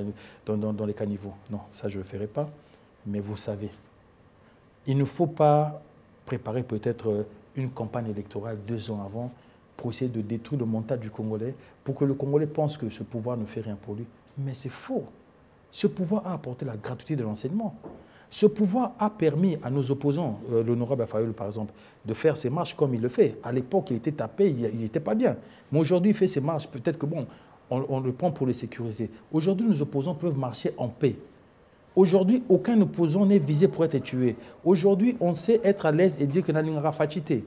dans les caniveaux. Non, ça je ne le ferai pas. Mais vous savez, il ne faut pas préparer peut-être une campagne électorale 2 ans avant pour essayer de détruire le mental du Congolais, pour que le Congolais pense que ce pouvoir ne fait rien pour lui. Mais c'est faux. Ce pouvoir a apporté la gratuité de l'enseignement. Ce pouvoir a permis à nos opposants, l'honorable Afayoul par exemple, de faire ses marches comme il le fait. À l'époque, il était tapé, il n'était pas bien. Mais aujourd'hui, il fait ses marches. Peut-être que bon, on le prend pour le sécuriser. Aujourd'hui, nos opposants peuvent marcher en paix. Aujourd'hui, aucun opposant n'est visé pour être tué. Aujourd'hui, on sait être à l'aise et dire que Nalingara Fachité.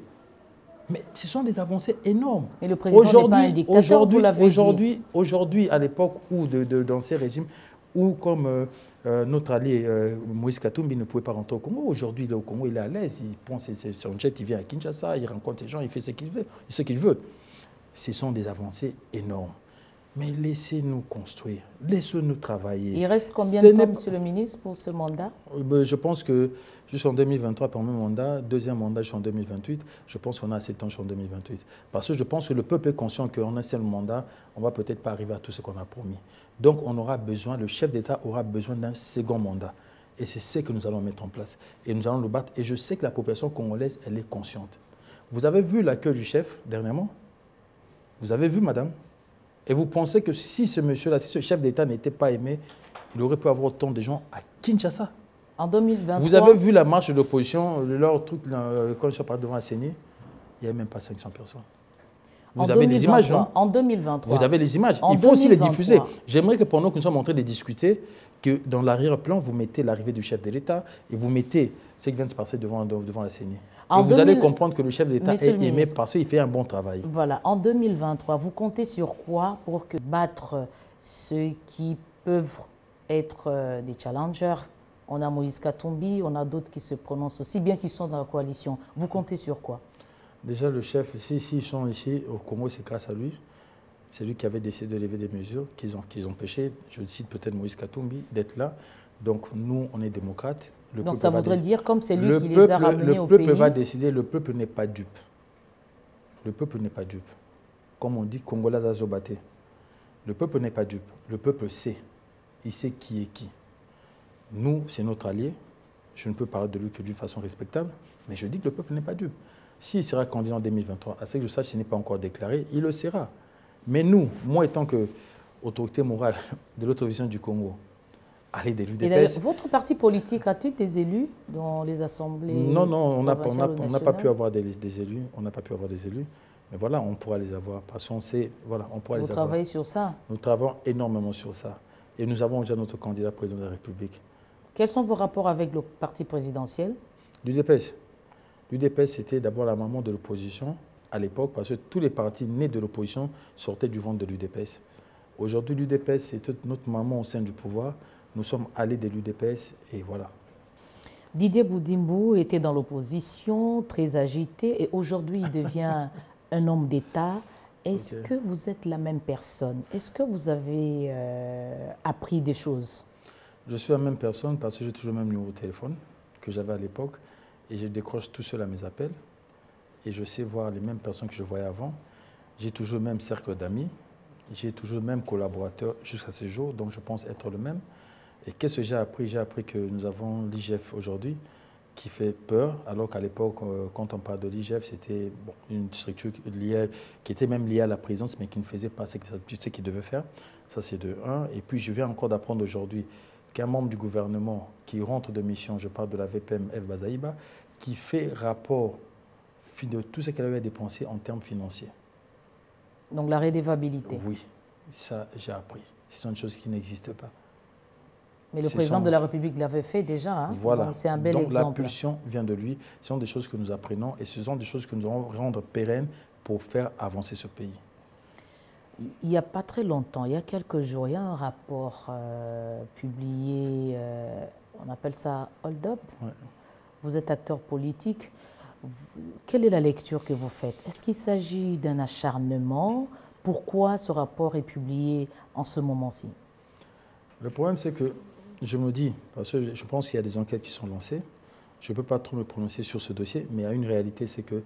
Mais ce sont des avancées énormes. Mais le président n'est pas un dictateur, vous l'avez dit. Aujourd'hui, à l'époque où dans ces régimes, où comme notre allié Moïse Katumbi ne pouvait pas rentrer au Congo, aujourd'hui il est au Congo, il est à l'aise, il prend son jet, il vient à Kinshasa, il rencontre les gens, il fait ce qu'il veut. Ce sont des avancées énormes. Mais laissez-nous construire, laissez-nous travailler. Il reste combien de temps, monsieur le ministre, pour ce mandat? Je pense que jusqu'en 2023, pour mon mandat, deuxième mandat jusqu'en 2028, je pense qu'on a assez de temps jusqu'en 2028. Parce que je pense que le peuple est conscient qu'en un seul mandat, on ne va peut-être pas arriver à tout ce qu'on a promis. Donc on aura besoin, le chef d'État aura besoin d'un second mandat. Et c'est ce que nous allons mettre en place. Et nous allons le battre. Et je sais que la population congolaise, elle est consciente. Vous avez vu l'accueil du chef dernièrement? Vous avez vu, madame? Et vous pensez que si ce monsieur-là, si ce chef d'État n'était pas aimé, il aurait pu avoir autant de gens à Kinshasa? En 2023... Vous avez vu la marche d'opposition, leur truc, quand ils sont partis devant la CENI, il n'y avait même pas 500 personnes. Vous avez les images, non? En 2023. Vous avez les images. Il faut aussi les diffuser. J'aimerais que pendant que nous sommes en train de discuter, que dans l'arrière-plan, vous mettez l'arrivée du chef de l'État et vous mettez ce qui vient de se passer devant la CENI. Et vous allez comprendre que le chef de l'État est aimé parce qu'il fait un bon travail. Voilà. En 2023, vous comptez sur quoi pour battre ceux qui peuvent être des challengers? On a Moïse Katumbi, on a d'autres qui se prononcent aussi bien qu'ils sont dans la coalition. Vous comptez sur quoi? Déjà, le chef, s'ils sont ici au Congo, c'est grâce à lui. C'est lui qui avait décidé de lever des mesures qu'ils ont empêché, je cite peut-être Moïse Katumbi, d'être là. Donc nous, on est démocrates. Donc ça voudrait dire, comme c'est lui qui les a ramenés au pays... Le peuple va décider, le peuple n'est pas dupe. Le peuple n'est pas dupe. Comme on dit, Congolais Azobate. Le peuple n'est pas dupe. Le peuple sait. Il sait qui est qui. Nous, c'est notre allié. Je ne peux parler de lui que d'une façon respectable, mais je dis que le peuple n'est pas dupe. S'il sera candidat en 2023, à ce que je sache, s'il n'est pas encore déclaré, il le sera. Mais nous, moi étant qu'autorité morale de l'opposition du Congo, aller de l'UDPS... Votre parti politique a-t-il des élus dans les assemblées? Non, on n'a pas pu avoir des élus. On n'a pas pu avoir des élus. Mais voilà, on pourra les avoir. Parce qu'on sait, voilà, on pourra les avoir. Vous travaillez sur ça? Nous travaillons énormément sur ça. Et nous avons déjà notre candidat président de la République. Quels sont vos rapports avec le parti présidentiel? L'UDPS. L'UDPS, c'était d'abord la maman de l'opposition à l'époque, parce que tous les partis nés de l'opposition sortaient du ventre de l'UDPS. Aujourd'hui, l'UDPS, c'est notre maman au sein du pouvoir. Nous sommes allés de l'UDPS et voilà. Didier Boudimbou était dans l'opposition, très agité, et aujourd'hui, il devient un homme d'État. Est-ce que vous êtes la même personne? Est-ce que vous avez appris des choses? Je suis la même personne parce que j'ai toujours le même numéro de téléphone que j'avais à l'époque. Et je décroche tout seul à mes appels. Et je sais voir les mêmes personnes que je voyais avant. J'ai toujours le même cercle d'amis. J'ai toujours le même collaborateur jusqu'à ce jour. Donc je pense être le même. Et qu'est-ce que j'ai appris? J'ai appris que nous avons l'IGF aujourd'hui qui fait peur. Alors qu'à l'époque, quand on parle de l'IGF, c'était une structure qui était même liée à la présidence, mais qui ne faisait pas ce qu'il devait faire. Ça, c'est de un. Et puis je viens encore d'apprendre aujourd'hui qu'un membre du gouvernement qui rentre de mission, je parle de la VPM F. Bazaïba, qui fait rapport de tout ce qu'elle avait dépensé en termes financiers. Donc la redevabilité. Oui, ça j'ai appris. Ce sont des choses qui n'existent pas. Mais le président de la République l'avait fait déjà. Hein? Voilà. C'est un bel exemple. Donc la pulsion vient de lui. Ce sont des choses que nous apprenons et ce sont des choses que nous allons rendre pérennes pour faire avancer ce pays. Il n'y a pas très longtemps, il y a quelques jours, il y a un rapport publié, on appelle ça Hold Up. Ouais. Vous êtes acteur politique. Quelle est la lecture que vous faites? Est-ce qu'il s'agit d'un acharnement? Pourquoi ce rapport est publié en ce moment-ci? Le problème, c'est que je me dis, parce que je pense qu'il y a des enquêtes qui sont lancées, je ne peux pas trop me prononcer sur ce dossier, mais il y a une réalité, c'est que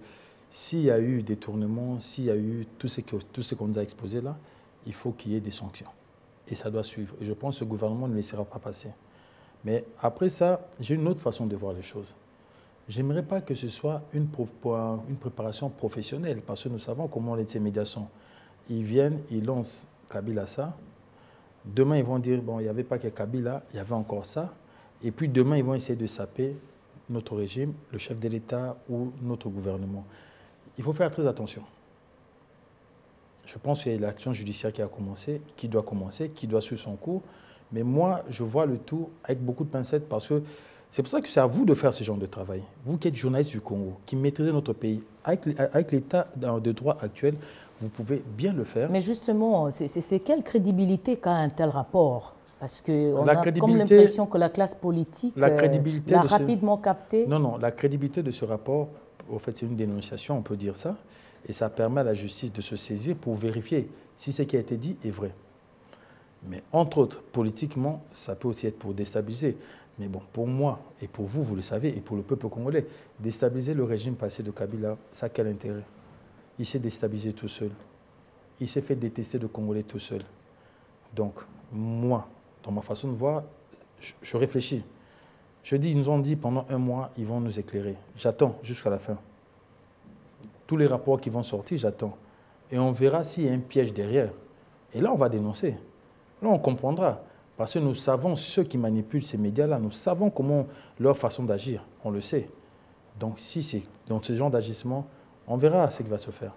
s'il y a eu des tournements, s'il y a eu tout ce qu'on nous a exposé là, il faut qu'il y ait des sanctions. Et ça doit suivre. Et je pense que le gouvernement ne laissera pas passer. Mais après ça, j'ai une autre façon de voir les choses. Je n'aimerais pas que ce soit une préparation professionnelle, parce que nous savons comment les médias sont. Ils viennent, ils lancent Kabila ça. Demain, ils vont dire, bon, il n'y avait pas que Kabila, il y avait encore ça. Et puis demain, ils vont essayer de saper notre régime, le chef de l'État ou notre gouvernement. Il faut faire très attention. Je pense qu'il y a l'action judiciaire qui a commencé, qui doit commencer, qui doit suivre son cours. Mais moi, je vois le tout avec beaucoup de pincettes parce que c'est pour ça que c'est à vous de faire ce genre de travail. Vous qui êtes journaliste du Congo, qui maîtrisez notre pays, avec l'état de droit actuel, vous pouvez bien le faire. Mais justement, c'est quelle crédibilité qu'a un tel rapport? Parce qu'on a comme l'impression que la classe politique l'a rapidement capté. Non, la crédibilité de ce rapport, en fait, c'est une dénonciation, on peut dire ça. Et ça permet à la justice de se saisir pour vérifier si ce qui a été dit est vrai. Mais entre autres, politiquement, ça peut aussi être pour déstabiliser. Mais bon, pour moi et pour vous, vous le savez, et pour le peuple congolais, déstabiliser le régime passé de Kabila, ça a quel intérêt? Il s'est déstabilisé tout seul. Il s'est fait détester de Congolais tout seul. Donc, moi, dans ma façon de voir, je réfléchis. Je dis, ils nous ont dit pendant 1 mois, ils vont nous éclairer. J'attends jusqu'à la fin. Tous les rapports qui vont sortir, j'attends. Et on verra s'il y a un piège derrière. Et là, on va dénoncer. Là, on comprendra. Parce que nous savons, ceux qui manipulent ces médias-là, nous savons comment leur façon d'agir. On le sait. Donc, si c'est dans ce genre d'agissement, on verra ce qui va se faire.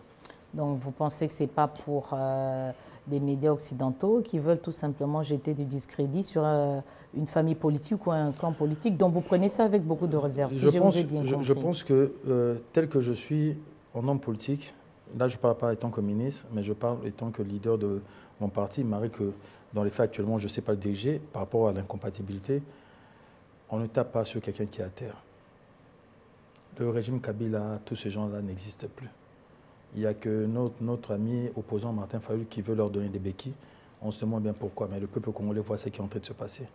Donc, vous pensez que ce n'est pas pour des médias occidentaux qui veulent tout simplement jeter du discrédit sur une famille politique ou un camp politique. Donc, vous prenez ça avec beaucoup de réserve, si je vous ai bien compris. Je pense que, tel que je suis en homme politique, là, je ne parle pas étant que ministre, mais je parle étant que leader de mon parti. Il m'arrive que, dans les faits, actuellement, je ne sais pas le diriger par rapport à l'incompatibilité. On ne tape pas sur quelqu'un qui est à terre. Le régime Kabila, tous ces gens-là n'existent plus. Il n'y a que notre ami opposant Martin Fayulu qui veut leur donner des béquilles. On se demande bien pourquoi, mais le peuple congolais voit ce qui est en train de se passer.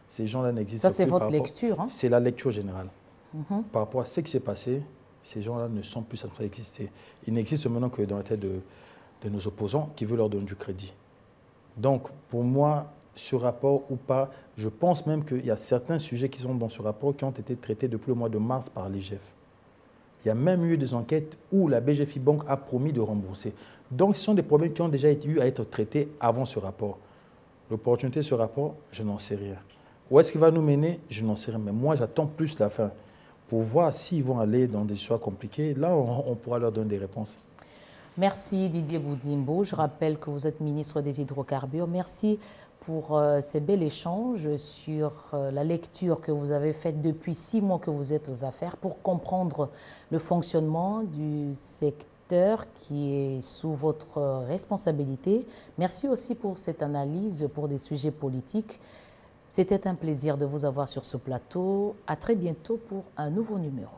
Ces gens-là n'existent plus. Ça, c'est votre lecture, hein? C'est la lecture générale. Par rapport à ce qui s'est passé, ces gens-là ne sont plus en train d'exister. Ils n'existent maintenant que dans la tête de nos opposants qui veulent leur donner du crédit. Donc, pour moi, ce rapport ou pas, je pense même qu'il y a certains sujets qui sont dans ce rapport qui ont été traités depuis le mois de mars par l'IGF. Il y a même eu des enquêtes où la BGFI Bank a promis de rembourser. Donc, ce sont des problèmes qui ont déjà eu à être traités avant ce rapport. L'opportunité de ce rapport, je n'en sais rien. Où est-ce qu'il va nous mener? Je n'en sais rien. Mais moi, j'attends plus la fin pour voir s'ils vont aller dans des choix compliqués. Là, on pourra leur donner des réponses. Merci Didier Boudimbo. Je rappelle que vous êtes ministre des Hydrocarbures. Merci pour ces bels échanges sur la lecture que vous avez faite depuis 6 mois que vous êtes aux affaires pour comprendre le fonctionnement du secteur qui est sous votre responsabilité. Merci aussi pour cette analyse pour des sujets politiques. C'était un plaisir de vous avoir sur ce plateau. À très bientôt pour un nouveau numéro.